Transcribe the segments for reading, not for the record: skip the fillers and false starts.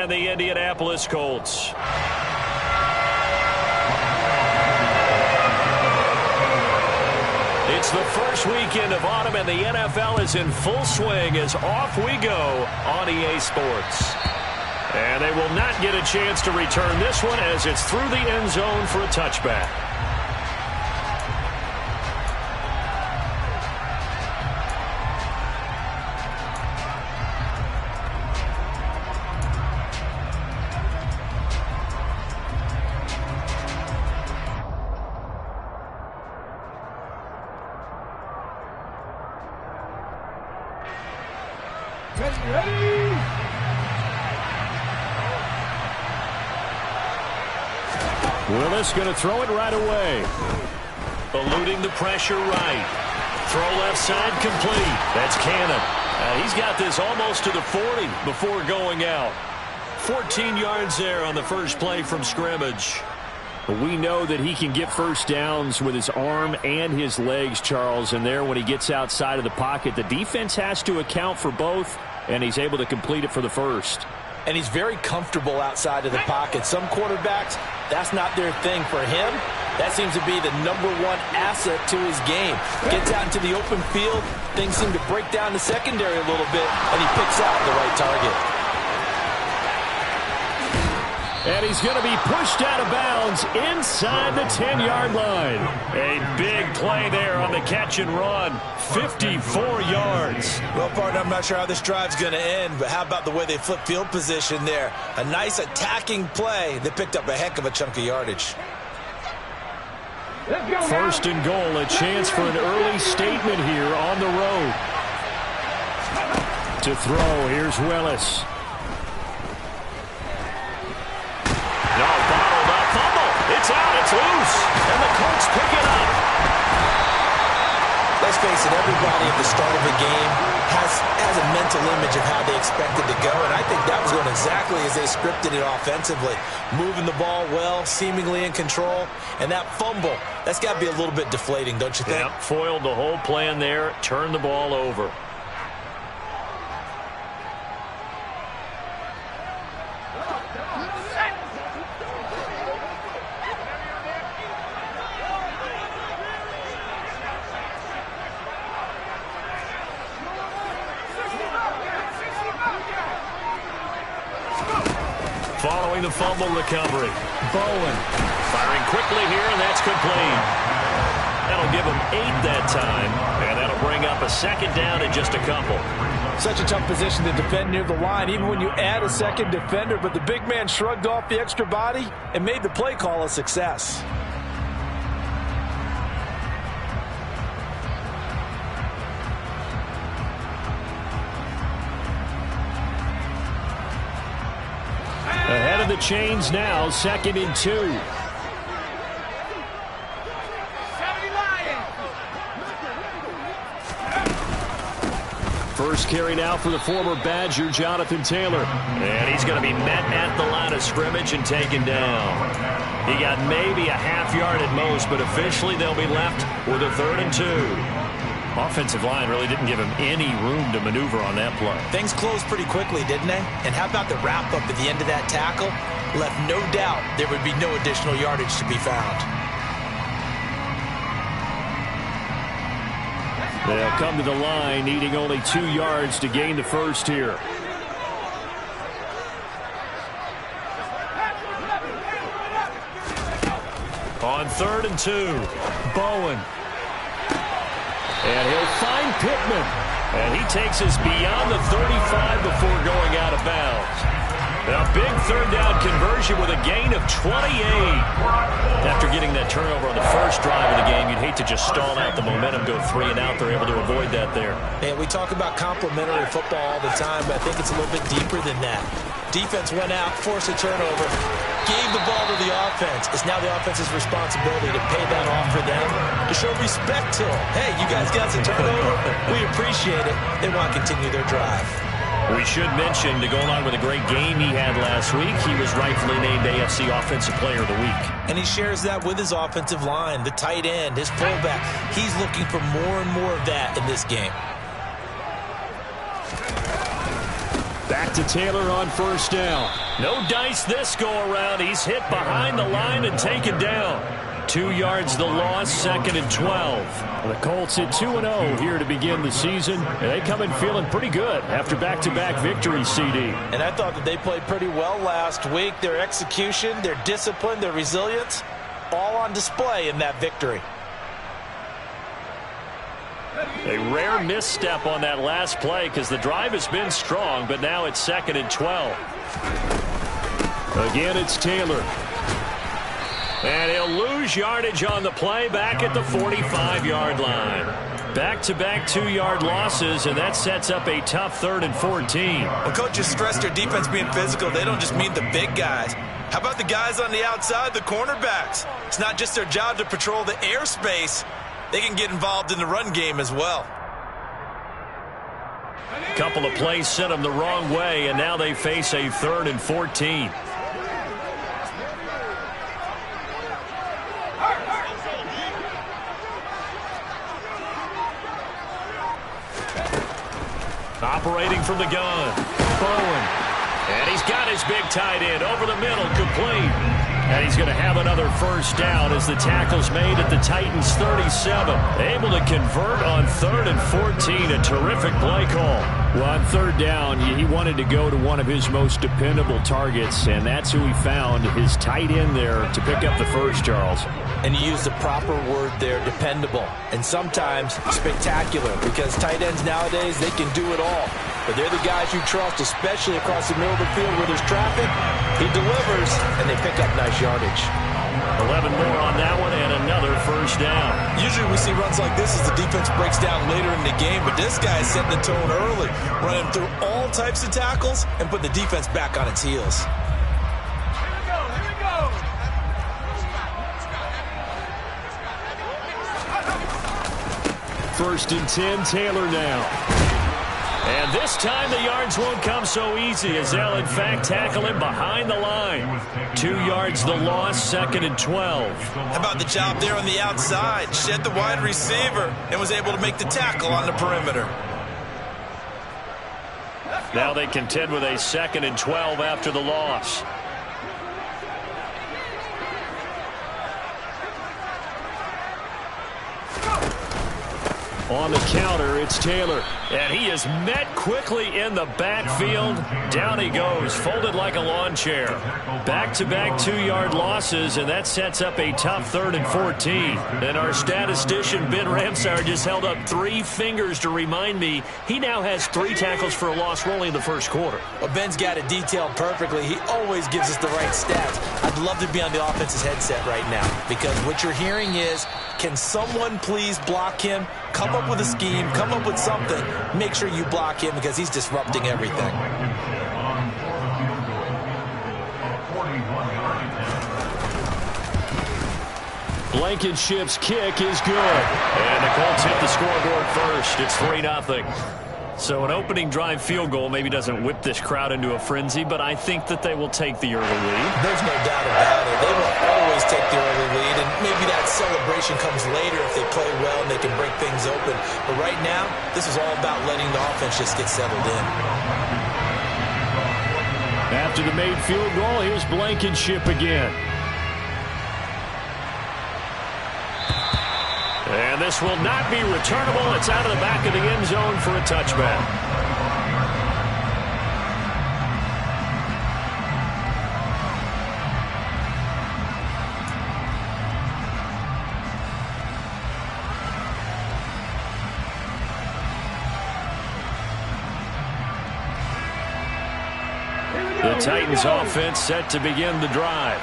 and the Indianapolis Colts. It's the first weekend of autumn, and the NFL is in full swing as off we go on EA Sports. And they will not get a chance to return this one as it's through the end zone for a touchback. Willis going to throw it right away. Eluding the pressure right. Throw left side complete. That's Cannon. He's got this almost to the 40 before going out. 14 yards there on the first play from scrimmage. We know that he can get first downs with his arm and his legs, Charles. And there when he gets outside of the pocket, the defense has to account for both, and he's able to complete it for the first. And he's very comfortable outside of the pocket. Some quarterbacks, that's not their thing. For him, that seems to be the #1 asset to his game. Gets out into the open field, things seem to break down the secondary a little bit, and he picks out the right target. And he's going to be pushed out of bounds inside the 10-yard line. A big play there on the catch and run. 54 yards. Well, partner, I'm not sure how this drive's going to end, but how about the way they flip field position there? A nice attacking play. They picked up a heck of a chunk of yardage. First and goal, a chance for an early statement here on the road. To throw, here's Willis. No, bottled up, fumble. It's out, it's loose, and the Colts pick it up. Let's face it, everybody at the start of a game has a mental image of how they expect it to go, and I think that was going exactly as they scripted it offensively. Moving the ball well, seemingly in control, and that fumble, that's got to be a little bit deflating, don't you think? Yep, foiled the whole plan there, turned the ball over. Following the fumble recovery, Bowen firing quickly here, and that's complete. That'll give him 8 that time, and that'll bring up a second down in just a couple. Such a tough position to defend near the line, even when you add a second defender, but the big man shrugged off the extra body and made the play call a success. Ahead of the chains now, 2nd and 2. First carry now for the former Badger, Jonathan Taylor. And he's going to be met at the line of scrimmage and taken down. He got maybe a half yard at most, but officially they'll be left with a 3rd and 2. Offensive line really didn't give him any room to maneuver on that play. Things closed pretty quickly, didn't they? And how about the wrap-up at the end of that tackle? Left no doubt there would be no additional yardage to be found. They'll come to the line, needing only 2 yards to gain the first here. On 3rd and 2, Bowen. And he'll find Pittman. And he takes us beyond the 35 before going out of bounds. A big 3rd down conversion with a gain of 28. After getting that turnover on the first drive of the game, you'd hate to just stall out the momentum, go 3 and out. They're able to avoid that there. And we talk about complementary football all the time, but I think it's a little bit deeper than that. Defense went out, forced a turnover, gave the ball to the offense. It's now the offense's responsibility to pay that off for them, to show respect to them. Hey, you guys got some turnover. We appreciate it. They want to continue their drive. We should mention, to go along with a great game he had last week, he was rightfully named AFC Offensive Player of the Week. And he shares that with his offensive line, the tight end, his fullback. He's looking for more and more of that in this game. Back to Taylor on first down. No dice this go-around. He's hit behind the line and taken down. 2 yards the loss, 2nd and 12. The Colts at 2-0 here to begin the season. And they come in feeling pretty good after back-to-back victories, CD. And I thought that they played pretty well last week. Their execution, their discipline, their resilience, all on display in that victory. A rare misstep on that last play because the drive has been strong, but now it's 2nd and 12. Again, it's Taylor. And he'll lose yardage on the play back at the 45-yard line. Back-to-back 2-yard losses, and that sets up a tough 3rd and 14. When coaches stress their defense being physical, they don't just mean the big guys. How about the guys on the outside, the cornerbacks? It's not just their job to patrol the airspace. They can get involved in the run game as well. A couple of plays sent them the wrong way, and now they face a 3rd and 14. Operating from the gun, Bowen. And he's got his big tight end over the middle, complete. And he's going to have another first down as the tackle's made at the Titans' 37. Able to convert on 3rd and 14. A terrific play call. Well, on 3rd down, he wanted to go to one of his most dependable targets, and that's who he found, his tight end there, to pick up the first, Charles. And you use the proper word there, dependable, and sometimes spectacular, because tight ends nowadays, they can do it all. But they're the guys you trust, especially across the middle of the field where there's traffic. He delivers, and they pick up nice yardage. 11 more on that one, and another first down. Usually we see runs like this as the defense breaks down later in the game, but this guy is setting the tone early, running through all types of tackles and put the defense back on its heels. Here we go. 1st and 10, Taylor now. And this time the yards won't come so easy as they'll, in fact, tackle him behind the line. 2 yards the loss, 2nd and 12. How about the job there on the outside? Shed the wide receiver and was able to make the tackle on the perimeter. Now they contend with a 2nd and 12 after the loss. On the counter, it's Taylor. And he is met quickly in the backfield. Down he goes, folded like a lawn chair. Back-to-back 2-yard losses, and that sets up a tough 3rd and 14. And our statistician, Ben Ramsauer, just held up 3 fingers to remind me he now has 3 tackles for a loss only in the first quarter. Well, Ben's got it detailed perfectly. He always gives us the right stats. I'd love to be on the offense's headset right now, because what you're hearing is, can someone please block him? Come up with a scheme, come up with something. Make sure you block him because he's disrupting everything. Blankenship's kick is good. And the Colts hit the scoreboard first. It's 3-0. So an opening drive field goal maybe doesn't whip this crowd into a frenzy, but I think that they will take the early lead. There's no doubt about it. They will always take the early lead, and maybe that celebration comes later if they play well and they can break things open. But right now, this is all about letting the offense just get settled in. After the made field goal, here's Blankenship again. And this will not be returnable. It's out of the back of the end zone for a touchback. The Titans offense set to begin the drive.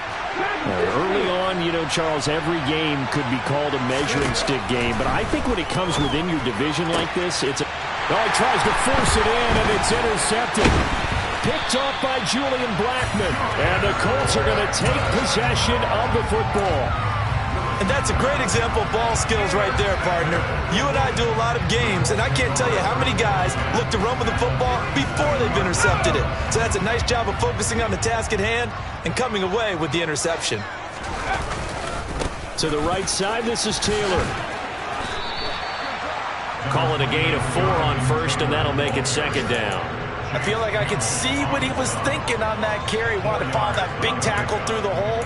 Early on, you know, Charles, every game could be called a measuring stick game, but I think when it comes within your division like this, it's a... Oh, he tries to force it in, and it's intercepted. Picked off by Julian Blackman, and the Colts are going to take possession of the football. And that's a great example of ball skills right there, partner. You and I do a lot of games, and I can't tell you how many guys look to run with the football before they've intercepted it. So that's a nice job of focusing on the task at hand and coming away with the interception. To the right side, this is Taylor. Call it a gain of 4 on first, and that'll make it 2nd down. I feel like I could see what he was thinking on that carry. Wanted to follow that big tackle through the hole.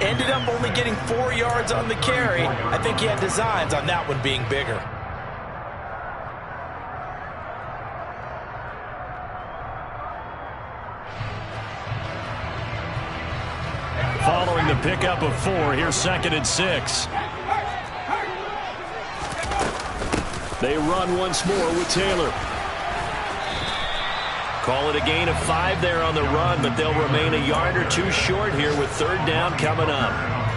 Ended up only getting 4 yards on the carry. I think he had designs on that one being bigger. Following the pickup of 4, here's 2nd and 6. They run once more with Taylor. Call it a gain of 5 there on the run, but they'll remain a yard or 2 short here with 3rd down coming up.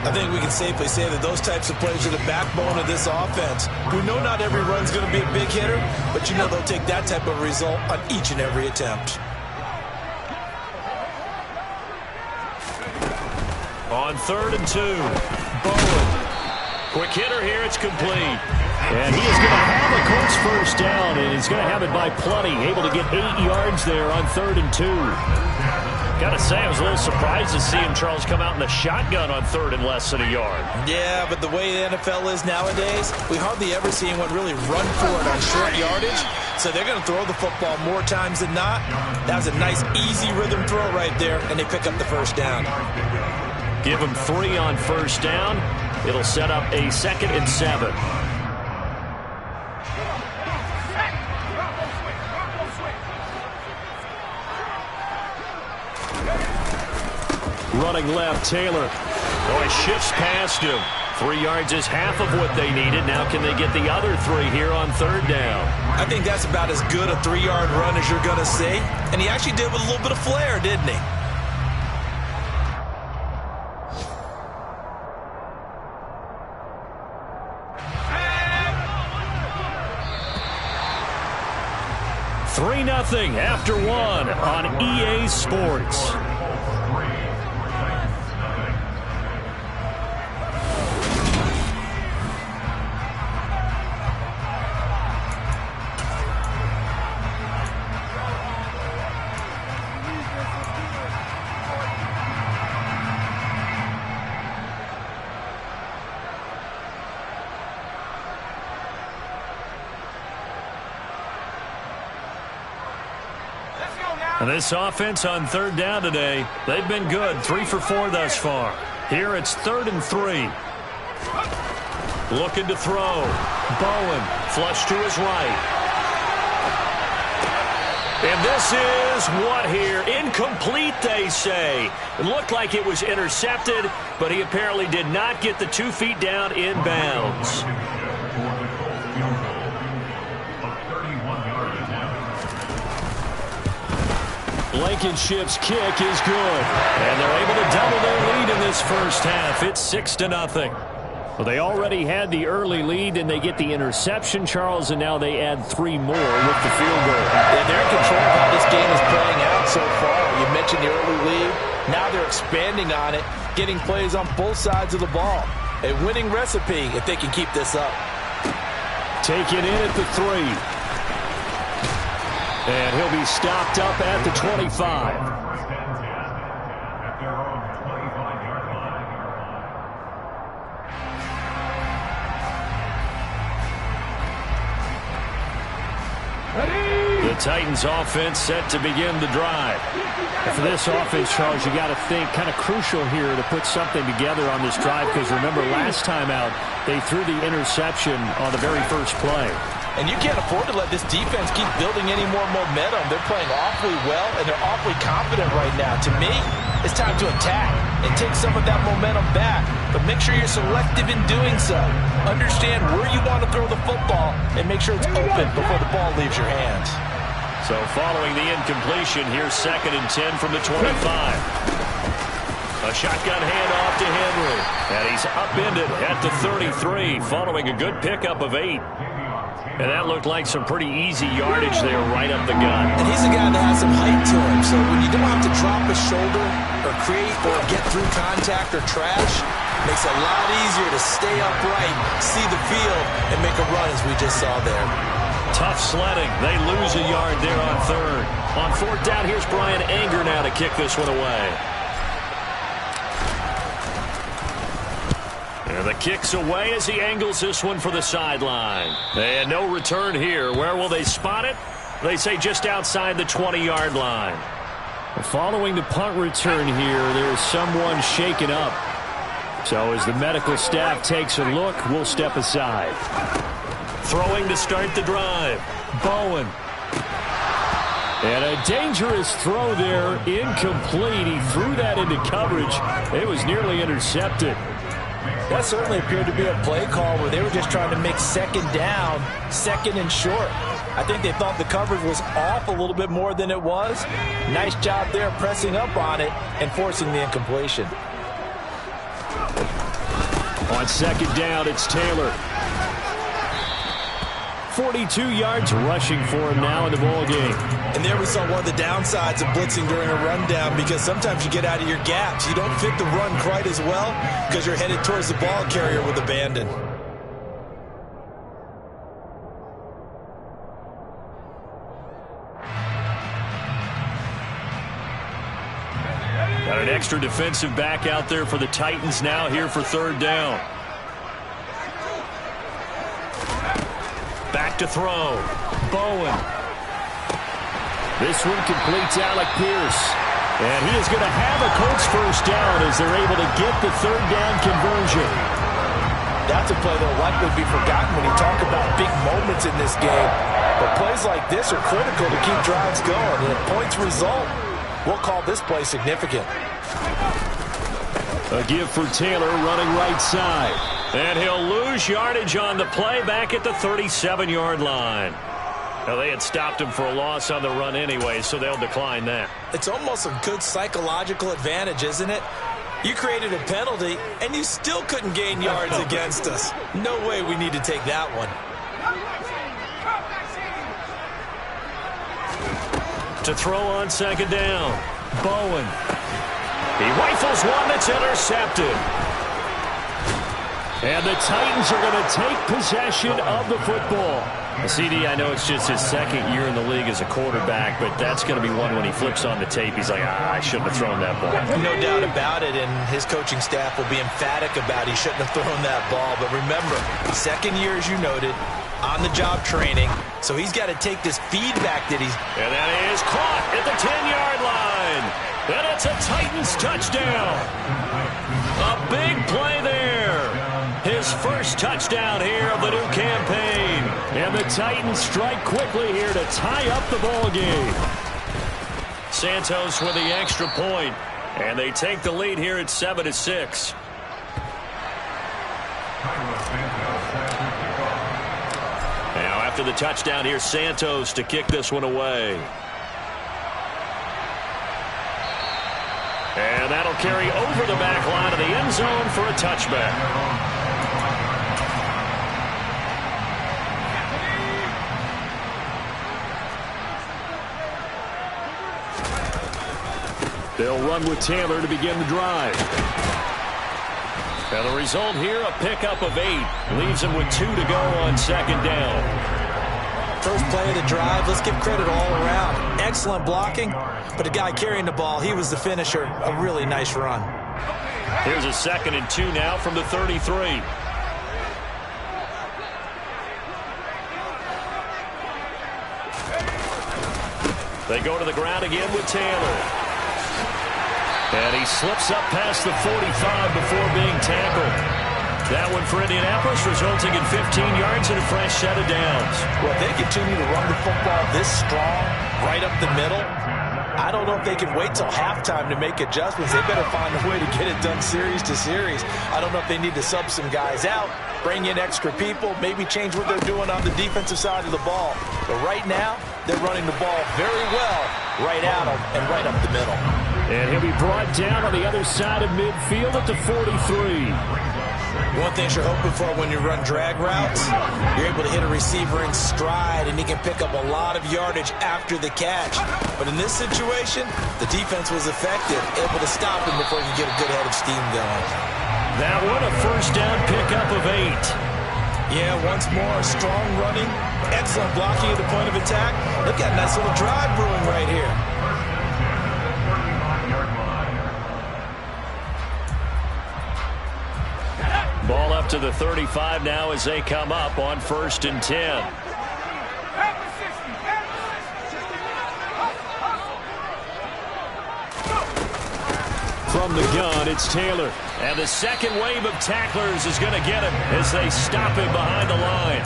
I think we can safely say that those types of plays are the backbone of this offense. We know not every run's going to be a big hitter, but you know they'll take that type of result on each and every attempt. On 3rd and 2, Bowen. Quick hitter here, it's complete. And he is going to have a Colts first down, and he's going to have it by plenty. Able to get 8 yards there on 3rd and 2. Got to say, I was a little surprised to see him, Charles, come out in the shotgun on 3rd and less than a yard. Yeah, but the way the NFL is nowadays, we hardly ever see anyone really run for it on short yardage. So they're going to throw the football more times than not. That was a nice, easy rhythm throw right there, and they pick up the first down. Give him 3 on first down. It'll set up a 2nd and 7. Running left, Taylor. Oh, he shifts past him. 3 yards is half of what they needed. Now can they get the other 3 here on 3rd down? I think that's about as good a 3-yard run as you're going to see. And he actually did with a little bit of flair, didn't he? Nothing after 1 on EA Sports. And this offense on 3rd down today, they've been good. 3 for 4 thus far. Here it's 3rd and 3. Looking to throw. Bowen, flush to his right. And this is what here? Incomplete, they say. It looked like it was intercepted, but he apparently did not get the 2 feet down in bounds. Blankenship's kick is good. And they're able to double their lead in this first half. It's 6-0. Well, they already had the early lead, and they get the interception, Charles, and now they add 3 more with the field goal. Yeah, they're in control of how this game is playing out so far. You mentioned the early lead. Now they're expanding on it, getting plays on both sides of the ball. A winning recipe if they can keep this up. Taken in at the 3. And he'll be stopped up at the 25. The Titans offense set to begin the drive. And for this offense, Charles, you got to think kind of crucial here to put something together on this drive, because remember last time out they threw the interception on the very first play. And you can't afford to let this defense keep building any more momentum. They're playing awfully well, and they're awfully confident right now. To me, it's time to attack and take some of that momentum back. But make sure you're selective in doing so. Understand where you want to throw the football and make sure it's open before the ball leaves your hands. So following the incompletion, here's 2nd and 10 from the 25. A shotgun handoff to Henry. And he's upended at the 33 following a good pickup of 8. And that looked like some pretty easy yardage there right up the gut. And he's a guy that has some height to him. So when you don't have to drop a shoulder or create or get through contact or trash, it makes it a lot easier to stay upright, see the field, and make a run as we just saw there. Tough sledding. They lose a yard there on 3rd. On 4th down, here's Brian Anger now to kick this one away. And the kick's away as he angles this one for the sideline. And no return here. Where will they spot it? They say just outside the 20-yard line. Following the punt return here, there's someone shaken up. So as the medical staff takes a look, we'll step aside. Throwing to start the drive. Bowen. And a dangerous throw there, incomplete. He threw that into coverage. It was nearly intercepted. That certainly appeared to be a play call where they were just trying to make second down, second and short. I think they thought the coverage was off a little bit more than it was. Nice job there pressing up on it and forcing the incompletion. On second down, it's Taylor. 42 yards rushing for him now in the ball game. And there we saw one of the downsides of blitzing during a rundown, because sometimes you get out of your gaps. You don't fit the run quite as well because you're headed towards the ball carrier with abandon. Got an extra defensive back out there for the Titans now here for third down. Back to throw. Bowen. This one completes Alec Pierce. And he is going to have a Colts first down as they're able to get the third down conversion. That's a play that will likely be forgotten when you talk about big moments in this game. But plays like this are critical to keep drives going. And if points result, we'll call this play significant. A give for Taylor running right side. And he'll lose yardage on the play back at the 37-yard line. Now, they had stopped him for a loss on the run anyway, so they'll decline that. It's almost a good psychological advantage, isn't it? You created a penalty, and you still couldn't gain yards against us. No way we need to take that one. To throw on second down. Bowen. He rifles one that's intercepted. And the Titans are going to take possession of the football. CD, I know it's just his second year in the league as a quarterback, but that's going to be one when he flips on the tape. He's like, I shouldn't have thrown that ball. No doubt about it, and his coaching staff will be emphatic about he shouldn't have thrown that ball. But remember, second year, as you noted, on-the-job training, so he's got to take this feedback that he's... And that is caught at the 10-yard line. And it's a Titans touchdown. A big play there. His first touchdown here of the new campaign. And the Titans strike quickly here to tie up the ball game. Santos with the extra point. And they take the lead here at 7-6. Now after the touchdown, here's Santos to kick this one away. And that'll carry over the back line of the end zone for a touchback. They'll run with Taylor to begin the drive. And the result here, a pickup of 8. Leaves him with 2 to go on second down. First play of the drive, let's give credit all around. Excellent blocking, but the guy carrying the ball, he was the finisher. A really nice run. Here's a 2nd and 2 now from the 33. They go to the ground again with Taylor. And he slips up past the 45 before being tackled. That one for Indianapolis, resulting in 15 yards and a fresh set of downs. Well, if they continue to run the football this strong, right up the middle, I don't know if they can wait till halftime to make adjustments. They better find a way to get it done series to series. I don't know if they need to sub some guys out, bring in extra people, maybe change what they're doing on the defensive side of the ball. But right now, they're running the ball very well right at them and right up the middle. And he'll be brought down on the other side of midfield at the 43. One thing you're hoping for when you run drag routes, you're able to hit a receiver in stride, and he can pick up a lot of yardage after the catch. But in this situation, the defense was effective, able to stop him before he could get a good head of steam going. That one, a first down pickup of 8. Yeah, once more, strong running, excellent blocking at the point of attack. Look at a nice little drive brewing right here. Ball up to the 35 now as they come up on 1st and 10. from the gun, it's Taylor. And the second wave of tacklers is going to get him as they stop him behind the line.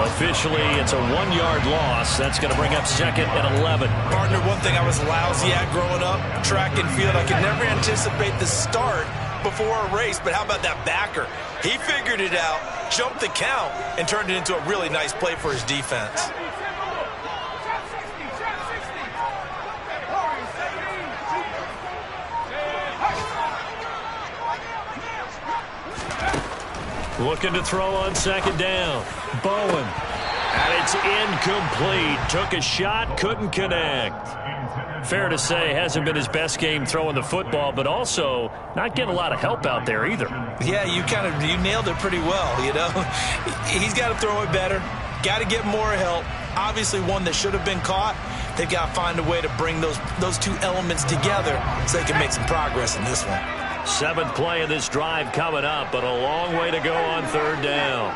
Officially, it's a 1-yard loss. That's going to bring up second and 11. Partner, one thing I was lousy at growing up, track and field, I could never anticipate the start before a race, but how about that backer? He figured it out, jumped the count, and turned it into a really nice play for his defense. Looking to throw on second down. Bowen. And it's incomplete. Took a shot, couldn't connect. Fair to say, hasn't been his best game throwing the football, but also not getting a lot of help out there either. Yeah, you nailed it pretty well, you know. He's got to throw it better. Got to get more help. Obviously one that should have been caught. They've got to find a way to bring those two elements together so they can make some progress in this one. 7th play of this drive coming up, but a long way to go on third down.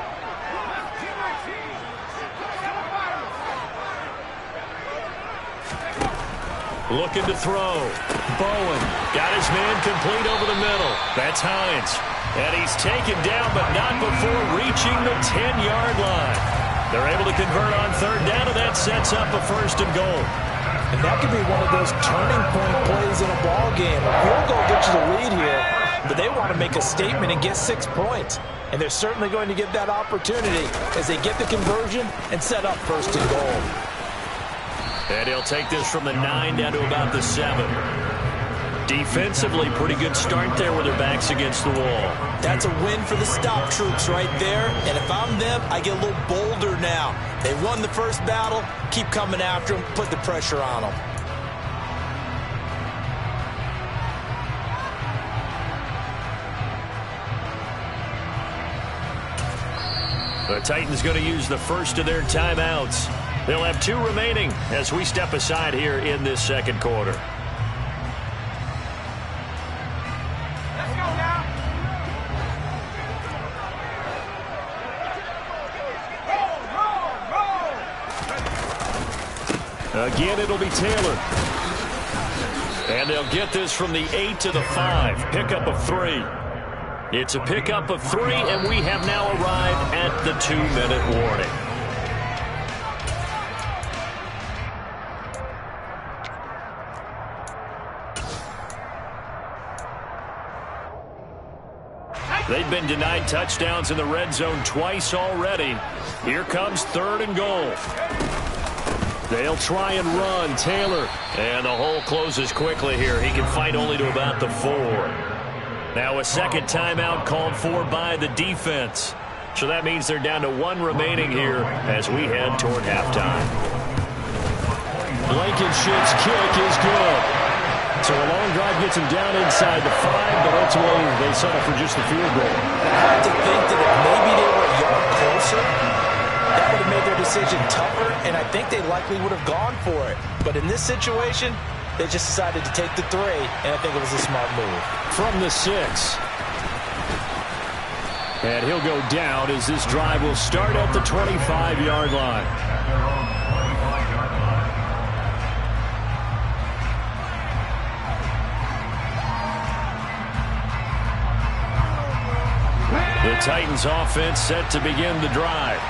Looking to throw. Bowen got his man complete over the middle. That's Hines. And he's taken down, but not before reaching the 10-yard line. They're able to convert on third down, and that sets up a 1st and goal. And that could be one of those turning point plays in a ball game. A field goal gets you the lead here, but they want to make a statement and get 6 points. And they're certainly going to get that opportunity as they get the conversion and set up 1st and goal. And he'll take this from the 9 down to about the 7. Defensively, pretty good start there with their backs against the wall. That's a win for the stop troops right there. And if I'm them, I get a little bolder now. They won the first battle. Keep coming after them. Put the pressure on them. The Titans going to use the first of their timeouts. They'll have 2 remaining as we step aside here in this second quarter. Let's go now. Roll. Again, it'll be Taylor. And they'll get this from the 8 to the 5. Pickup of 3. It's a pickup of 3, and we have now arrived at the 2-minute warning. They've been denied touchdowns in the red zone twice already. Here comes 3rd and goal. They'll try and run. Taylor. And the hole closes quickly here. He can fight only to about the 4. Now a second timeout called for by the defense. So that means they're down to 1 remaining here as we head toward halftime. Blankenship's kick is good. So a long drive gets him down inside the 5, but ultimately they settle for just the field goal. I have to think that if maybe they were a yard closer, that would have made their decision tougher, and I think they likely would have gone for it. But in this situation, they just decided to take the 3, and I think it was a smart move. From the 6. And he'll go down as this drive will start at the 25-yard line. The Titans offense set to begin the drive.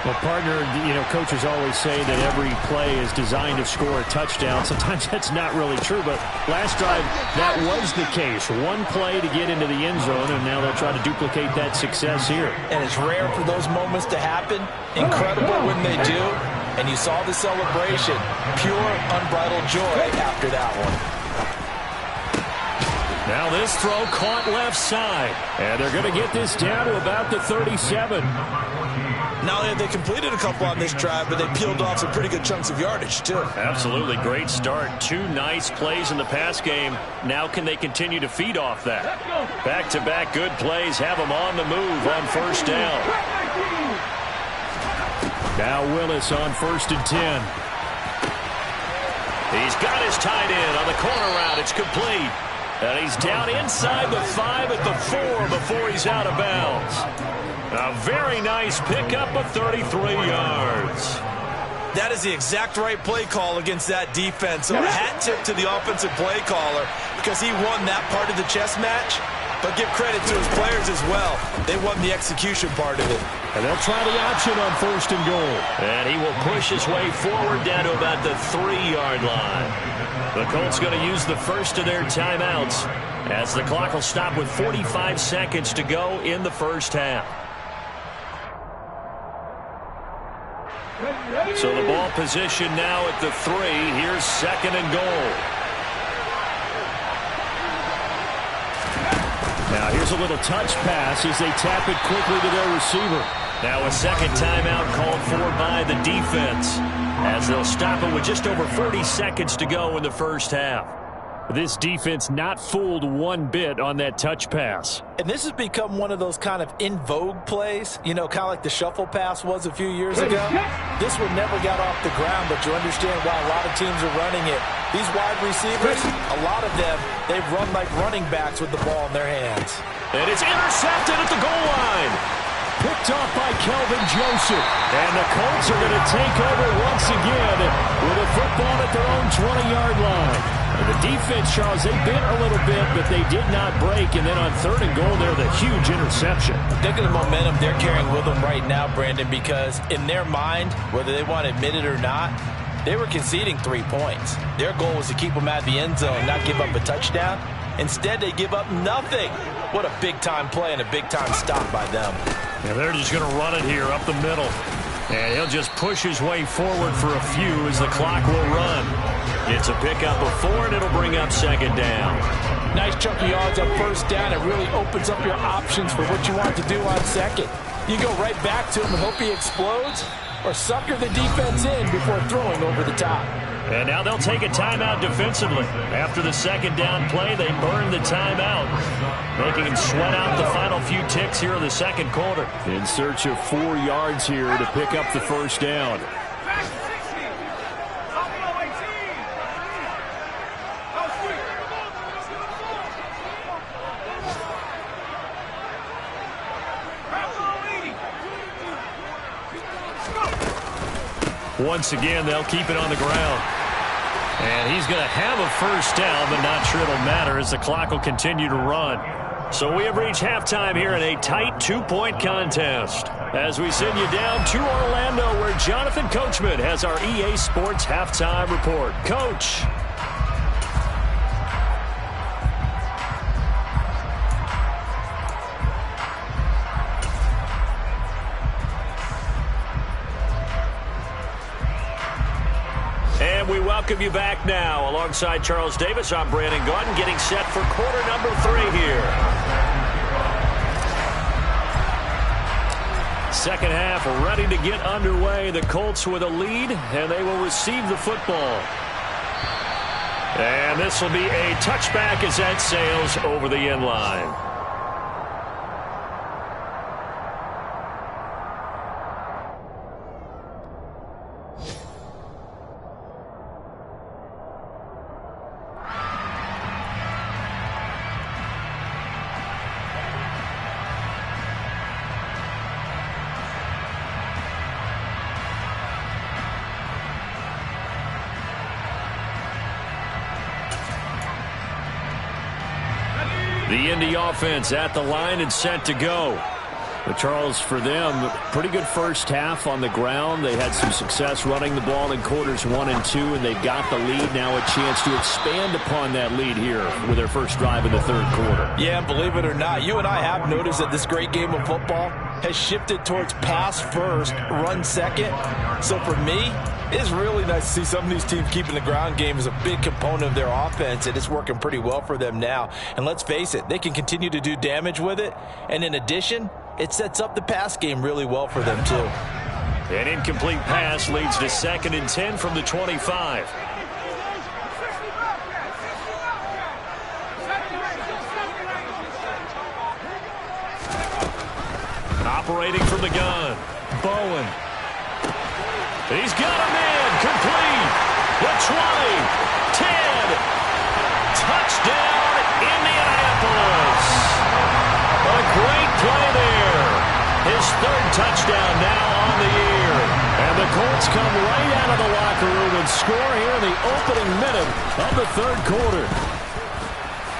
Well, partner, coaches always say that every play is designed to score a touchdown. Sometimes that's not really true, but last drive, that was the case. 1 play to get into the end zone, and now they'll try to duplicate that success here. And it's rare for those moments to happen. Incredible when they do. And you saw the celebration. Pure, unbridled joy after that one. Now this throw caught left side. And they're going to get this down to about the 37. Not only have they completed a couple on this drive, but they peeled off some pretty good chunks of yardage, too. Absolutely. Great start. 2 nice plays in the pass game. Now can they continue to feed off that? Back-to-back good plays have them on the move on 1st down. Now Willis on 1st and 10. He's got his tight end on the corner route. It's complete. And he's down inside the 5 at the 4 before he's out of bounds. A very nice pickup of 33 yards. That is the exact right play call against that defense. So a hat tip to the offensive play caller because he won that part of the chess match. But give credit to his players as well. They won the execution part of it. And they'll try the option on 1st and goal. And he will push his way forward down to about the 3-yard line. The Colts going to use the first of their timeouts as the clock will stop with 45 seconds to go in the first half. So the ball position now at the 3. Here's 2nd and goal. Now here's a little touch pass as they tap it quickly to their receiver. Now a second timeout called for by the defense as they'll stop it with just over 40 seconds to go in the first half. This defense not fooled one bit on that touch pass. And this has become one of those kind of in vogue plays, you know, kind of like the shuffle pass was a few years ago. This one never got off the ground, but you understand why a lot of teams are running it. These wide receivers, a lot of them, they've run like running backs with the ball in their hands. And it's intercepted at the goal line. Picked off by Kelvin Joseph. And the Colts are going to take over once again with a football at their own 20-yard line. And the defense, Charles, they bit a little bit, but they did not break. And then on 3rd and goal there, the huge interception. Think of the momentum they're carrying with them right now, Brandon, because in their mind, whether they want to admit it or not, they were conceding 3 points. Their goal was to keep them out of the end zone, not give up a touchdown. Instead, they give up nothing. What a big-time play and a big-time stop by them. And they're just going to run it here up the middle. And he'll just push his way forward for a few as the clock will run. It's a pickup of 4, and it'll bring up 2nd down. Nice chunk of yards on 1st down. It really opens up your options for what you want to do on 2nd. You go right back to him and hope he explodes, or sucker the defense in before throwing over the top. And now they'll take a timeout defensively. After the 2nd down play, they burn the timeout, making them sweat out the final few ticks here in the 2nd quarter. In search of 4 yards here to pick up the 1st down. Once again, they'll keep it on the ground. And he's going to have a 1st down, but not sure it'll matter as the clock will continue to run. So we have reached halftime here in a tight 2-point contest. As we send you down to Orlando, where Jonathan Coachman has our EA Sports halftime report. Coach. And we welcome you back now. Alongside Charles Davis, I'm Brandon Gaudin, getting set for quarter number 3 here. 2nd half ready to get underway. The Colts with a lead, and they will receive the football. And this will be a touchback as that sails over the end line. The Indy offense at the line and set to go. But Charles, for them, pretty good first half on the ground. They had some success running the ball in quarters 1 and 2, and they've got the lead. Now a chance to expand upon that lead here with their first drive in the 3rd quarter. Yeah, believe it or not, you and I have noticed that this great game of football has shifted towards pass first, run second. So for me, it's really nice to see some of these teams keeping the ground game as a big component of their offense, and it's working pretty well for them now. And let's face it, they can continue to do damage with it. And in addition, it sets up the pass game really well for them, too. An incomplete pass leads to 2nd and 10 from the 25. Operating from the gun, Bowen. He's got a man, complete. The 20, 10. Touchdown, Indianapolis. A great play there. His 3rd touchdown now on the year. And the Colts Colts come right out of the locker room and score here in the opening minute of the third quarter.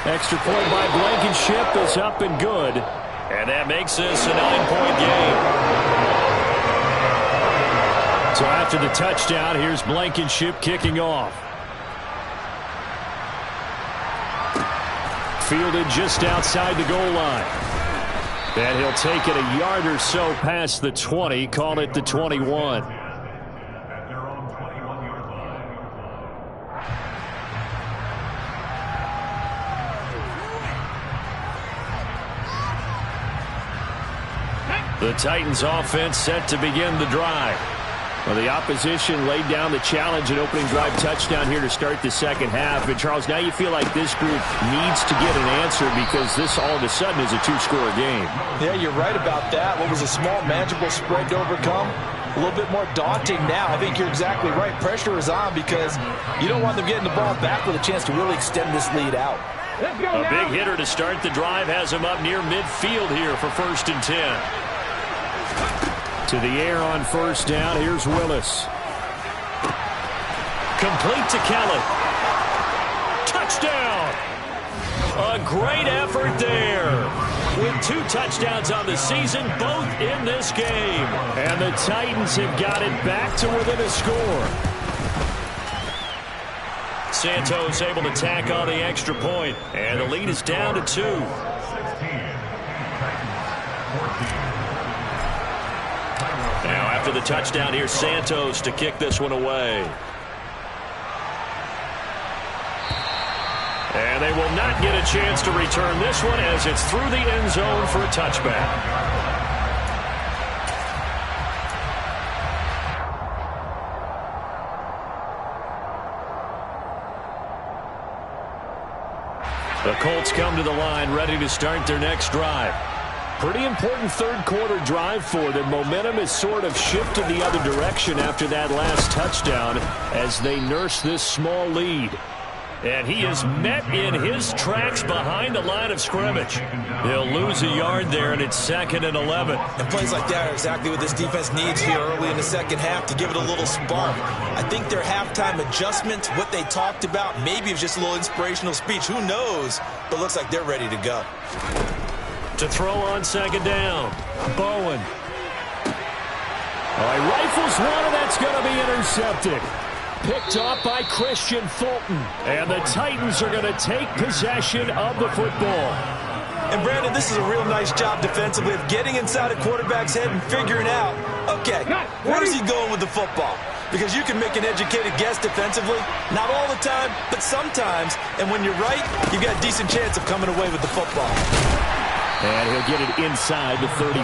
Extra point by Blankenship is up and good. And that makes this a 9-point game. So after the touchdown, here's Blankenship kicking off. Fielded just outside the goal line. And he'll take it a yard or so past the 20, call it the 21. The Titans offense set to begin the drive. Well, the opposition laid down the challenge and opening drive touchdown here to start the second half. And, Charles, now you feel like this group needs to get an answer because this all of a sudden is a two-score game. Yeah, you're right about that. What was a small, manageable spread to overcome? A little bit more daunting now. I think you're exactly right. Pressure is on because you don't want them getting the ball back with a chance to really extend this lead out. A big hitter to start the drive has him up near midfield here for 1st and 10. To the air on first down. Here's Willis. Complete to Kelly. Touchdown. A great effort there. With 2 touchdowns on the season, both in this game. And the Titans have got it back to within a score. Santos able to tack on the extra point. And the lead is down to 2. Now after the touchdown, here's Santos to kick this one away. And they will not get a chance to return this one as it's through the end zone for a touchback. The Colts come to the line ready to start their next drive. Pretty important third quarter drive for them. Momentum has sort of shifted the other direction after that last touchdown as they nurse this small lead. And he is met in his tracks behind the line of scrimmage. They'll lose a yard there, and it's 2nd and 11. And plays like that are exactly what this defense needs here early in the second half to give it a little spark. I think their halftime adjustments, what they talked about, maybe it was just a little inspirational speech. Who knows? But looks like they're ready to go. To throw on 2nd down. Bowen. All right, rifles one, and that's going to be intercepted. Picked off by Christian Fulton. And the Titans are going to take possession of the football. And, Brandon, this is a real nice job defensively of getting inside a quarterback's head and figuring out, okay, where's he going with the football? Because you can make an educated guess defensively. Not all the time, but sometimes. And when you're right, you've got a decent chance of coming away with the football. And he'll get it inside the 35.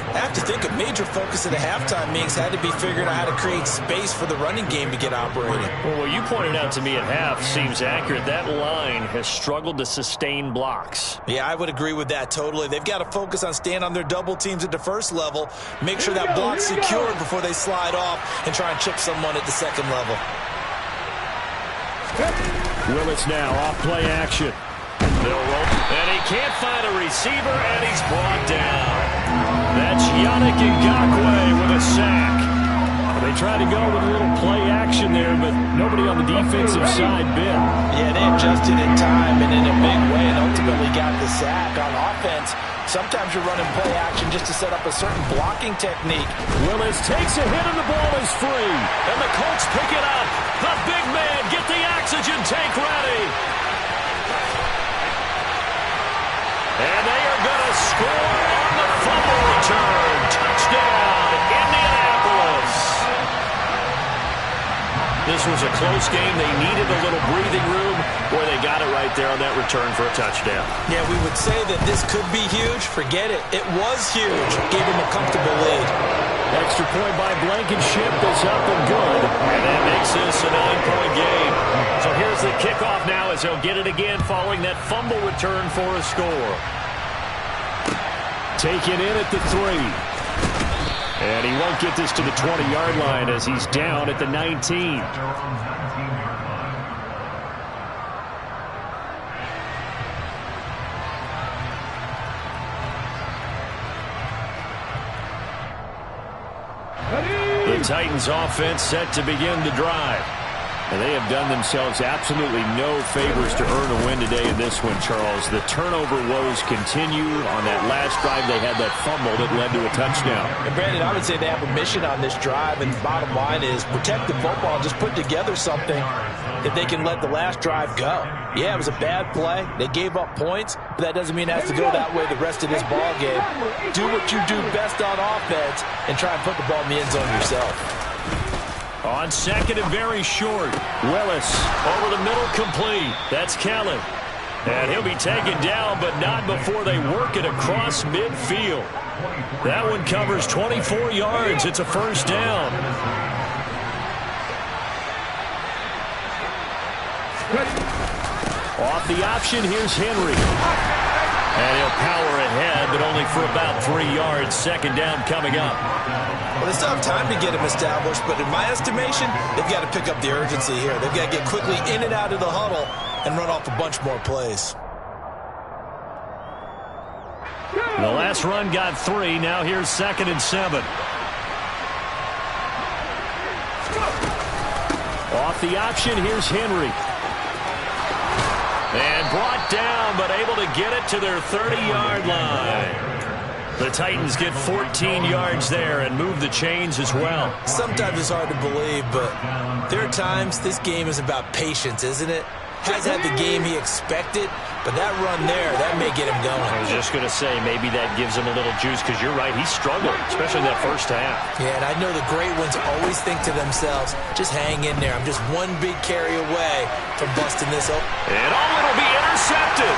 I have to think a major focus of the halftime meetings had to be figuring out how to create space for the running game to get operating. Well, what you pointed out to me at half seems accurate. That line has struggled to sustain blocks. Yeah, I would agree with that totally. They've got to focus on staying on their double teams at the first level, make sure that block's secured before they slide off and try and chip someone at the second level. Willis now off play action. They'll roll, and he can't find a receiver, and he's brought down. That's Yannick Ngakoue with a sack. They tried to go with a little play action there, but nobody on the defensive side bit. Yeah, they adjusted in time and in a big way and ultimately got the sack. On offense, sometimes you're running play action just to set up a certain blocking technique. Willis takes a hit and the ball is free. And the Colts pick it up. The big man, get the oxygen tank ready. And they are going to score on the fumble return. Touchdown, Indianapolis. This was a close game. They needed a little breathing room where they got it right there on that return for a touchdown. Yeah, we would say that this could be huge. Forget it. It was huge. Gave them a comfortable lead. Extra point by Blankenship is up and good. And that makes this a 9-point game. So here's the kickoff now as they'll get it again following that fumble return for a score. Taken in at the 3. And he won't get this to the 20-yard line as he's down at the 19. The The Titans offense set to begin the drive. And they have done themselves absolutely no favors to earn a win today in this one, Charles. The turnover woes continue. On that last drive, they had that fumble that led to a touchdown. And Brandon, I would say they have a mission on this drive, and the bottom line is protect the football, just put together something that they can let the last drive go. Yeah, it was a bad play. They gave up points, but that doesn't mean it has to go that way the rest of this ball game. Do what you do best on offense and try and put the ball in the end zone yourself. On second and very short, Willis over the middle, complete. That's Kelly. And he'll be taken down, but not before they work it across midfield. That one covers 24 yards. It's a first down. Off the option, here's Henry. And he'll power ahead, but only for about 3 yards. Second down coming up. Well, they still have time to get him established, but in my estimation, they've got to pick up the urgency here. They've got to get quickly in and out of the huddle and run off a bunch more plays. The last run got 3. Now here's 2nd and 7. Off the option, here's Henry. And brought down, but able to get it to their 30-yard line. The Titans get 14 yards there and move the chains as well. Sometimes it's hard to believe, but there are times this game is about patience, isn't it? Has had the game he expected, but that run there, that may get him going. I was just going to say, maybe that gives him a little juice, because you're right, he struggled, especially in that first half. Yeah, and I know the great ones always think to themselves, just hang in there. I'm just one big carry away from busting this open. And it'll be intercepted.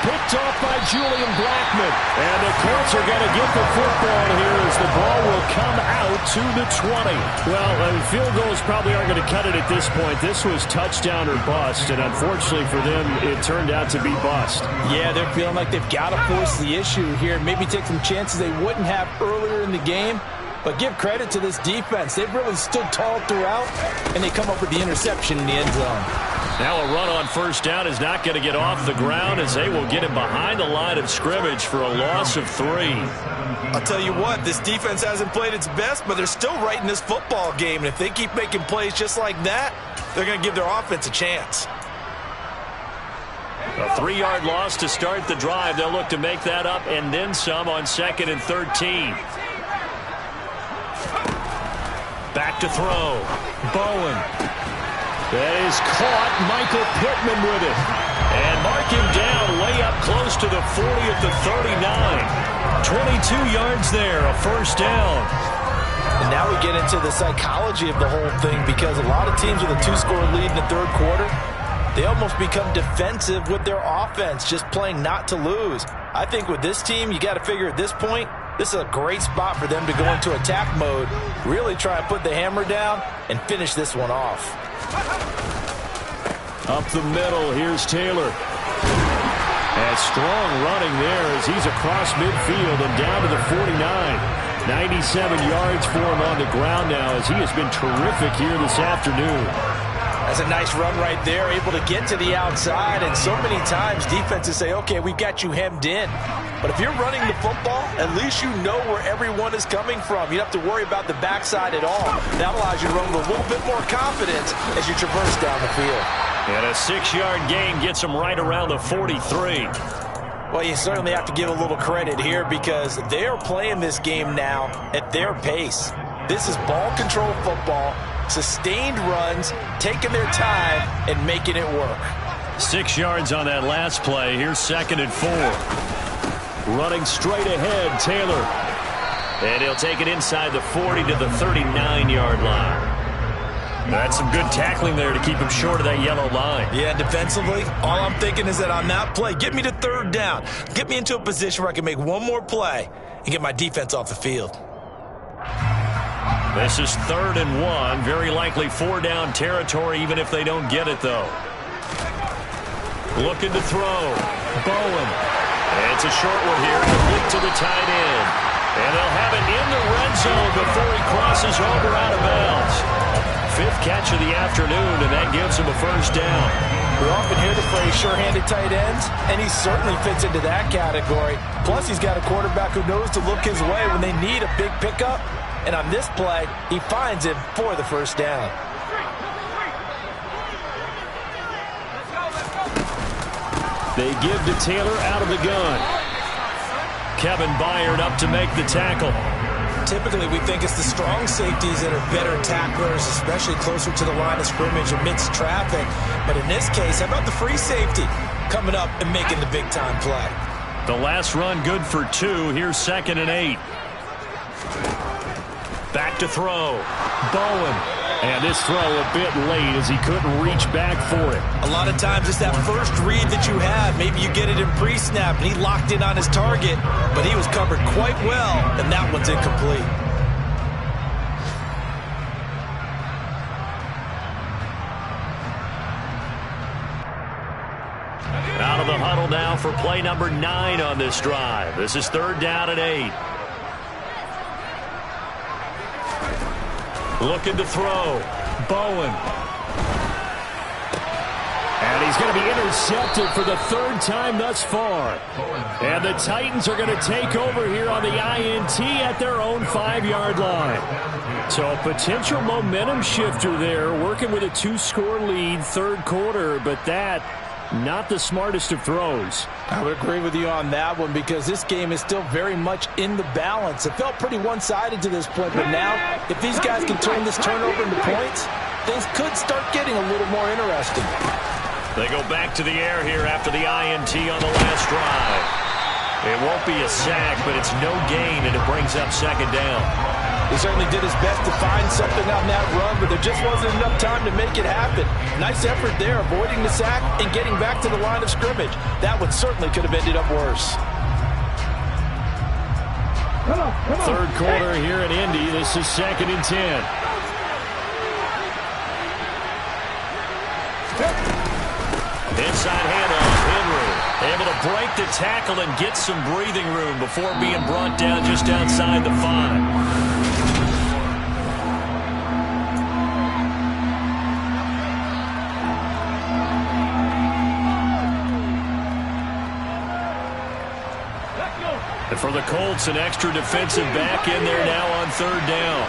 Picked off by Julian Blackman. And the Colts are going to get the football here as the ball will come out to the 20. Well, field goals probably aren't going to cut it at this point. This was touchdown or bust, and unfortunately for them, it turned out to be bust. Yeah, they're feeling like they've got to force the issue here, maybe take some chances they wouldn't have earlier in the game. But give credit to this defense. They've really stood tall throughout, and they come up with the interception in the end zone. Now a run on first down is not going to get off the ground, as they will get him behind the line of scrimmage for a loss of 3. I'll tell you what, this defense hasn't played its best, but they're still right in this football game. And if they keep making plays just like that, they're going to give their offense a chance. A 3-yard loss to start the drive. They'll look to make that up and then some on 2nd and 13. Back to throw. Bowen. That is caught. Michael Pittman with it. And mark him down way up close to the 40 at the 39. 22 yards there, a first down. And now we get into the psychology of the whole thing, because a lot of teams with a 2-score lead in the third quarter, they almost become defensive with their offense, just playing not to lose. I think with this team, you got to figure at this point, this is a great spot for them to go into attack mode, really try and put the hammer down and finish this one off. Up the middle, here's Taylor. And strong running there as he's across midfield and down to the 49. 97 yards for him on the ground now, as he has been terrific here this afternoon. That's a nice run right there, able to get to the outside, and so many times defenses say, okay, we've got you hemmed in. But if you're running the football, at least you know where everyone is coming from. You don't have to worry about the backside at all. That allows you to run with a little bit more confidence as you traverse down the field. And a 6-yard gain gets him right around the 43. Well, you certainly have to give a little credit here, because they are playing this game now at their pace. This is ball control football, sustained runs, taking their time and making it work. 6 yards on that last play. Here's 2nd and 4. Running straight ahead, Taylor. And he'll take it inside the 40 to the 39-yard line. That's some good tackling there to keep him short of that yellow line. Yeah, defensively, all I'm thinking is that on that play, get me to third down. Get me into a position where I can make one more play and get my defense off the field. This is 3rd and 1. Very likely 4-down territory, even if they don't get it, though. Looking to throw. Bowen. It's a short one here. Complete to the tight end. And they'll have it in the red zone before he crosses over out of bounds. 5th catch of the afternoon, and that gives him a first down. We often hear the phrase sure-handed tight ends, and he certainly fits into that category. Plus, he's got a quarterback who knows to look his way when they need a big pickup. And on this play, he finds him for the first down. They give to Taylor out of the gun. Kevin Byard up to make the tackle. Typically, we think it's the strong safeties that are better tacklers, especially closer to the line of scrimmage amidst traffic. But in this case, how about the free safety coming up and making the big-time play? The last run good for 2. Here's 2nd and 8. Back to throw. Bowen. And this throw a bit late as he couldn't reach back for it. A lot of times it's that first read that you have. Maybe you get it in pre-snap, and he locked in on his target, but he was covered quite well, and that one's incomplete. Out of the huddle now for play number 9 on this drive. This is 3rd down and 8. Looking to throw. Bowen. And he's going to be intercepted for the 3rd time thus far. And the Titans are going to take over here on the INT at their own 5-yard line. So a potential momentum shifter there, working with a 2-score lead, 3rd quarter, but that not the smartest of throws. I would agree with you on that one because this game is still very much in the balance. It felt pretty one-sided to this point, but now if these guys can turn this turnover into points, things could start getting a little more interesting. They go back to the air here after the INT on the last drive. It won't be a sack, but it's no gain, and it brings up 2nd down. He certainly did his best to find something on that run, but there just wasn't enough time to make it happen. Nice effort there, avoiding the sack and getting back to the line of scrimmage. That one certainly could have ended up worse. 3rd quarter here in Indy. This is 2nd and 10. Inside handoff, Henry. Able to break the tackle and get some breathing room before being brought down just outside the 5. And for the Colts, an extra defensive back in there now on 3rd down.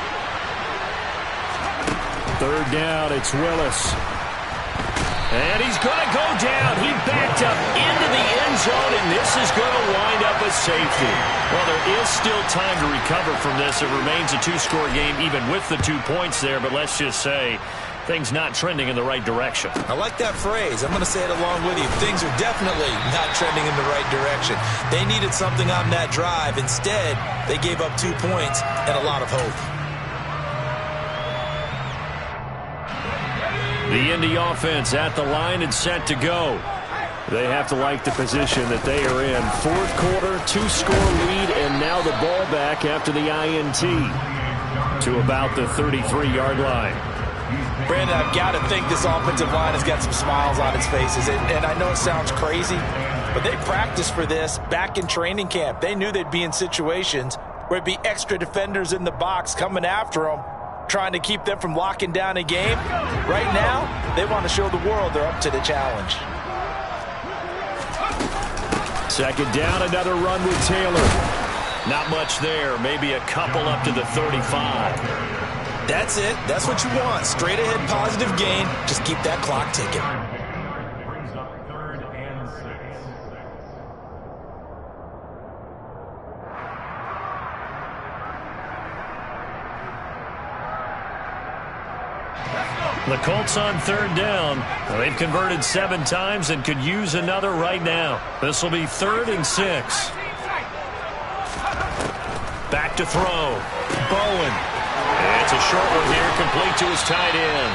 3rd down, it's Willis. And he's going to go down. He backed up into the end zone, and this is going to wind up a safety. Well, there is still time to recover from this. It remains a 2-score game even with the 2 points there, but let's just say things not trending in the right direction. I like that phrase. I'm going to say it along with you. Things are definitely not trending in the right direction. They needed something on that drive. Instead, they gave up 2 points and a lot of hope. The Indy offense at the line and set to go. They have to like the position that they are in. 4th quarter, 2-score lead, and now the ball back after the INT to about the 33-yard line. Brandon, I've got to think this offensive line has got some smiles on its faces. And I know it sounds crazy, but they practiced for this back in training camp. They knew they'd be in situations where it'd be extra defenders in the box coming after them, trying to keep them from locking down a game. Right now, they want to show the world they're up to the challenge. 2nd down, another run with Taylor. Not much there, maybe a couple up to the 35. That's it. That's what you want. Straight ahead positive gain. Just keep that clock ticking. Brings up 3rd and 6. The Colts on 3rd down. Well, they've converted 7 times and could use another right now. This will be 3rd and 6. Back to throw. Bowen. It's a short one here, complete to his tight end.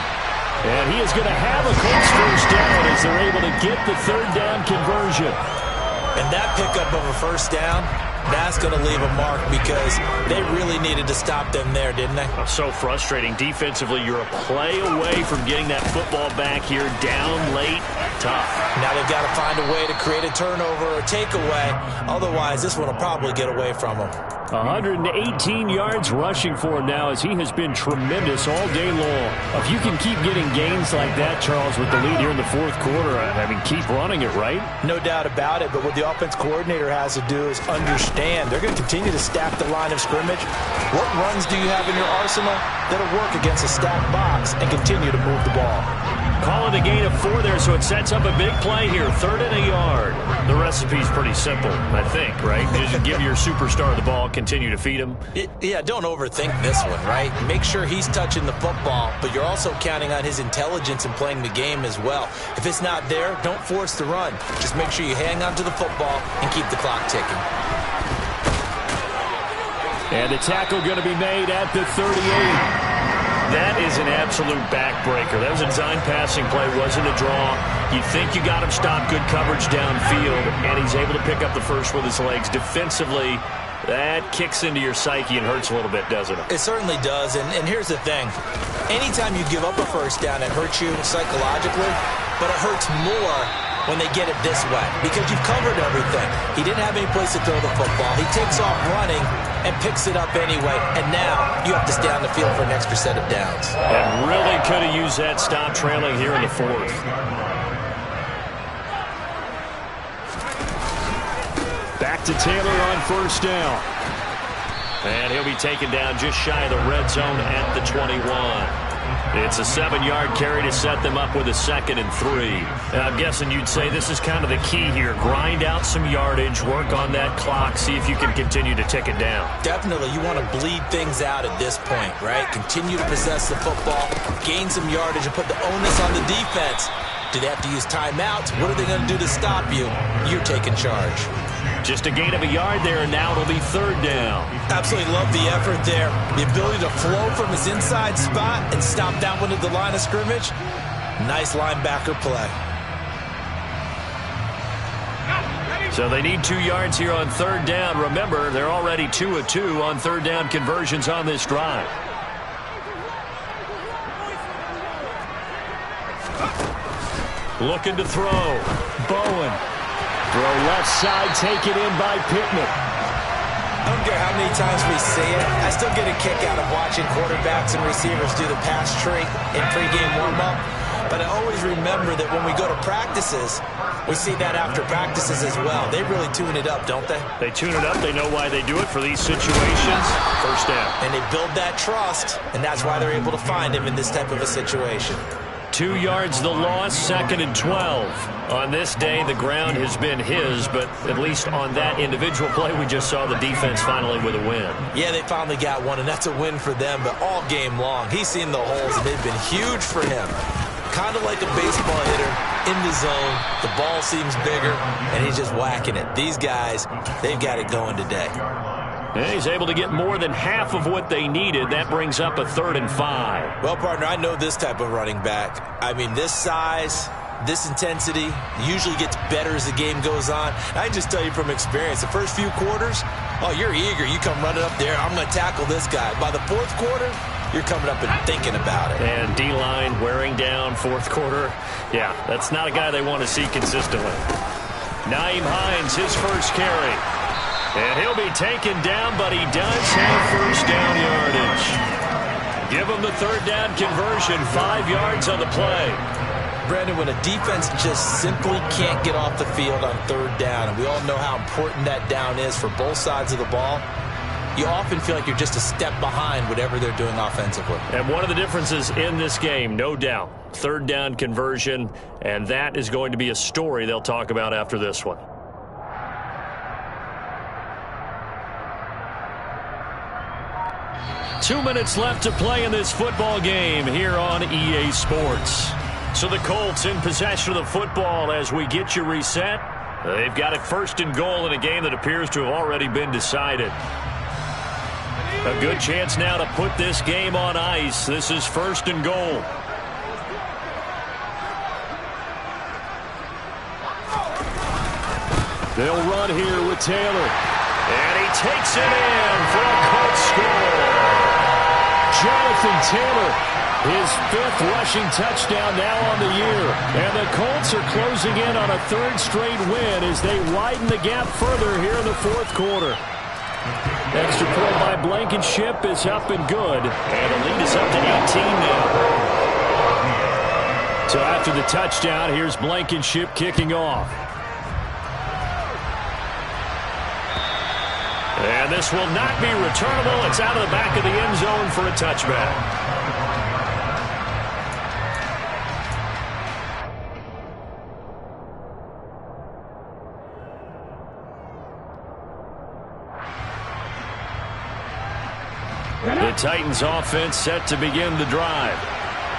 And he is going to have a Colts first down as they're able to get the 3rd down conversion. And that pickup of a first down, that's going to leave a mark because they really needed to stop them there, didn't they? So frustrating. Defensively, you're a play away from getting that football back here down late. Tough. Now they've got to find a way to create a turnover or takeaway. Otherwise, this one will probably get away from them. 118 yards rushing for him now as he has been tremendous all day long. If you can keep getting gains like that, Charles, with the lead here in the fourth quarter, I mean, keep running it, right? No doubt about it, but what the offense coordinator has to do is understand they're going to continue to stack the line of scrimmage. What runs do you have in your arsenal that'll work against a stacked box and continue to move the ball? Call it a gain of 4 there, so it sets up a big play here. 3rd and a yard. The recipe's pretty simple, I think, right? Just give your superstar the ball, continue to feed him. Yeah, don't overthink this one, right? Make sure he's touching the football, but you're also counting on his intelligence in playing the game as well. If it's not there, don't force the run. Just make sure you hang on to the football and keep the clock ticking. And the tackle going to be made at the 38. That is an absolute backbreaker. That was a design passing play, wasn't a draw. You think you got him stopped, good coverage downfield, and he's able to pick up the first with his legs. Defensively, that kicks into your psyche and hurts a little bit, doesn't it? It certainly does, and here's the thing. Anytime you give up a first down, it hurts you psychologically, but it hurts more when they get it this way because you've covered everything. He didn't have any place to throw the football. He takes off running and picks it up anyway, and now you have to stay on the field for an extra set of downs. And really could have used that stop trailing here in the 4th. Back to Taylor on 1st down. And he'll be taken down just shy of the red zone at the 21. It's a 7-yard carry to set them up with a 2nd and 3. And I'm guessing you'd say this is kind of the key here. Grind out some yardage, work on that clock, see if you can continue to tick it down. Definitely, you want to bleed things out at this point, right? Continue to possess the football, gain some yardage, and put the onus on the defense. Do they have to use timeouts? What are they going to do to stop you? You're taking charge. Just a gain of a yard there, and now it'll be 3rd down. Absolutely love the effort there. The ability to flow from his inside spot and stop that one at the line of scrimmage. Nice linebacker play. So they need 2 yards here on 3rd down. Remember, they're already 2 of 2 on 3rd down conversions on this drive. Looking to throw. Bowen. Throw left side, taken in by Pittman. I don't care how many times we see it. I still get a kick out of watching quarterbacks and receivers do the pass tree in pregame warm-up. But I always remember that when we go to practices, we see that after practices as well. They really tune it up, don't they? They tune it up. They know why they do it for these situations. 1st down. And they build that trust, and that's why they're able to find him in this type of a situation. 2 yards the loss, 2nd and 12. On this day, the ground has been his, but at least on that individual play, we just saw the defense finally with a win. Yeah, they finally got one, and that's a win for them, but all game long, he's seen the holes, and they've been huge for him. Kind of like a baseball hitter in the zone. The ball seems bigger, and he's just whacking it. These guys, they've got it going today. And he's able to get more than half of what they needed. That brings up a 3rd and 5. Well, partner, I know this type of running back. I mean, this size, this intensity usually gets better as the game goes on. I can just tell you from experience, the first few quarters, oh, you're eager. You come running up there, I'm going to tackle this guy. By the 4th quarter, you're coming up and thinking about it. And D-line wearing down 4th quarter. Yeah, that's not a guy they want to see consistently. Nyheim Hines, his first carry. And he'll be taken down, but he does have 1st down yardage. Give him the 3rd down conversion, 5 yards on the play. Brandon, when a defense just simply can't get off the field on 3rd down, and we all know how important that down is for both sides of the ball, you often feel like you're just a step behind whatever they're doing offensively. And one of the differences in this game, no doubt, 3rd down conversion, and that is going to be a story they'll talk about after this one. Two minutes left to play in this football game here on EA Sports. So the Colts in possession of the football as we get you reset. They've got it 1st and goal in a game that appears to have already been decided. A good chance now to put this game on ice. This is 1st and goal. They'll run here with Taylor. And he takes it in for a Colts score. Jonathan Taylor, his 5th rushing touchdown now on the year. And the Colts are closing in on a 3rd straight win as they widen the gap further here in the 4th quarter. Extra point by Blankenship is up and good. And the lead is up to 18 now. So after the touchdown, here's Blankenship kicking off. And this will not be returnable. It's out of the back of the end zone for a touchback. The Titans offense set to begin the drive.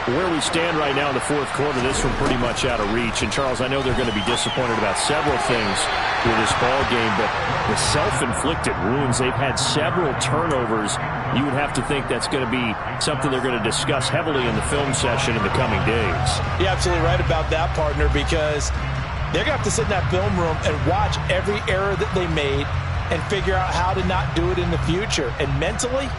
Where we stand right now in the fourth quarter, this one pretty much out of reach. And, Charles, I know they're going to be disappointed about several things with this ball game, but the self-inflicted wounds, they've had several turnovers. You would have to think that's going to be something they're going to discuss heavily in the film session in the coming days. You're absolutely right about that, partner, because they're going to have to sit in that film room and watch every error that they made and figure out how to not do it in the future. And mentally,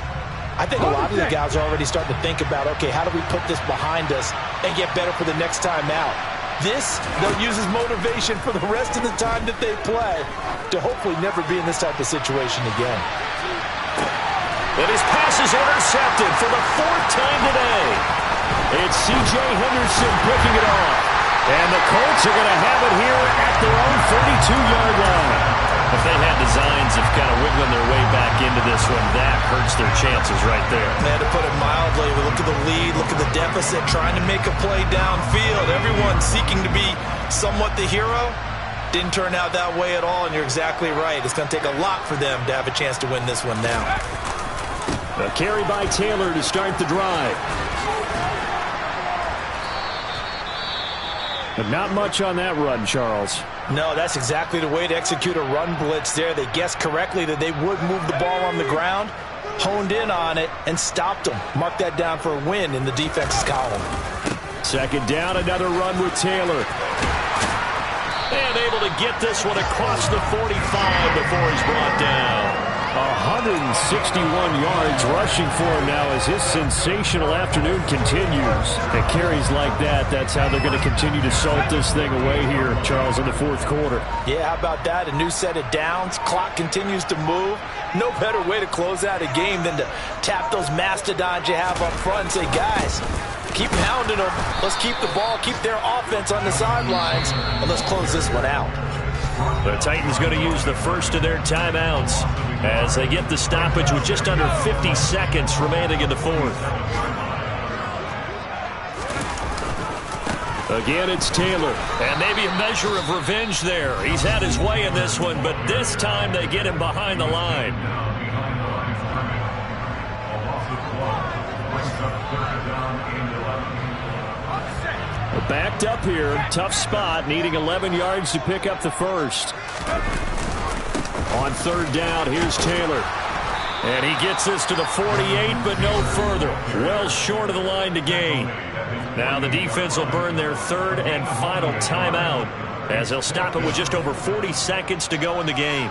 I think a lot of the guys are already starting to think about, okay, how do we put this behind us and get better for the next time out? This, they'll use as motivation for the rest of the time that they play to hopefully never be in this type of situation again. And his pass is intercepted for the fourth time today. It's C.J. Henderson picking it off. And the Colts are going to have it here at their own 32-yard line. If they had designs of kind of wiggling their way back into this one, that hurts their chances right there. Man, to put it mildly, look at the lead, look at the deficit, trying to make a play downfield. Everyone seeking to be somewhat the hero. Didn't turn out that way at all, and you're exactly right. It's going to take a lot for them to have a chance to win this one now. A carry by Taylor to start the drive. But not much on that run, Charles. No, that's exactly the way to execute a run blitz there. They guessed correctly that they would move the ball on the ground, honed in on it, and stopped them. Mark that down for a win in the defense's column. Second down, another run with Taylor. And able to get this one across the 45 before he's brought down. 161 yards rushing for him now as his sensational afternoon continues. And carries like that, that's how they're going to continue to salt this thing away here, Charles, in the fourth quarter. Yeah, how about that? A new set of downs. Clock continues to move. No better way to close out a game than to tap those mastodons you have up front and say, guys, keep pounding them. Let's keep the ball, keep their offense on the sidelines, and let's close this one out. The Titans going to use the first of their timeouts as they get the stoppage with just under 50 seconds remaining in the fourth. Again, it's Taylor. And maybe a measure of revenge there. He's had his way in this one, but this time they get him behind the line. Backed up here, tough spot, needing 11 yards to pick up the first. On third down, here's Taylor. And he gets this to the 48, but no further. Well short of the line to gain. Now the defense will burn their third and final timeout as they'll stop it with just over 40 seconds to go in the game.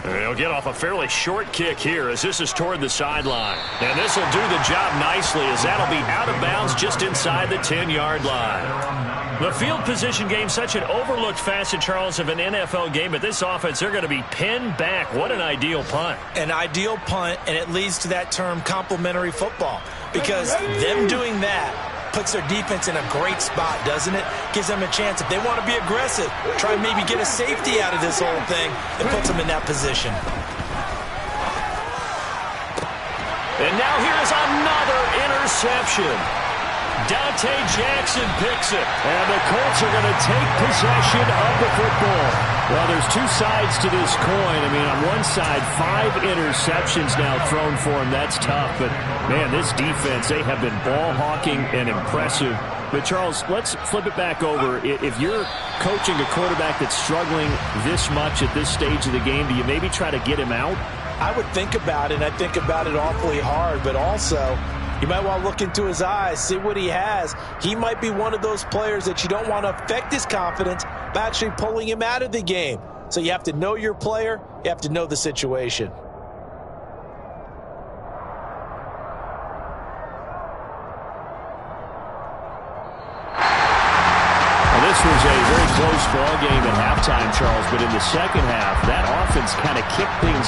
They'll get off a fairly short kick here as this is toward the sideline. And this will do the job nicely as that'll be out of bounds just inside the 10-yard line. The field position game, such an overlooked facet, Charles, of an NFL game. But this offense, they're going to be pinned back. What an ideal punt. An ideal punt, and it leads to that term complementary football. Because them doing that puts their defense in a great spot, doesn't it? Gives them a chance, if they want to be aggressive, try and maybe get a safety out of this whole thing, and puts them in that position. And now here is another interception. Dante Jackson picks it. And the Colts are going to take possession of the football. Well, there's two sides to this coin. I mean, on one side, 5 interceptions now thrown for him. That's tough. But, man, this defense, they have been ball hawking and impressive. But, Charles, let's flip it back over. If you're coaching a quarterback that's struggling this much at this stage of the game, do you maybe try to get him out? I would think about it. I think about it awfully hard. But also, you might want to look into his eyes, see what he has. He might be one of those players that you don't want to affect his confidence by actually pulling him out of the game. So you have to know your player. You have to know the situation. Well, this was a very close ball game at halftime, Charles, but in the second half, that offense kind of kicked things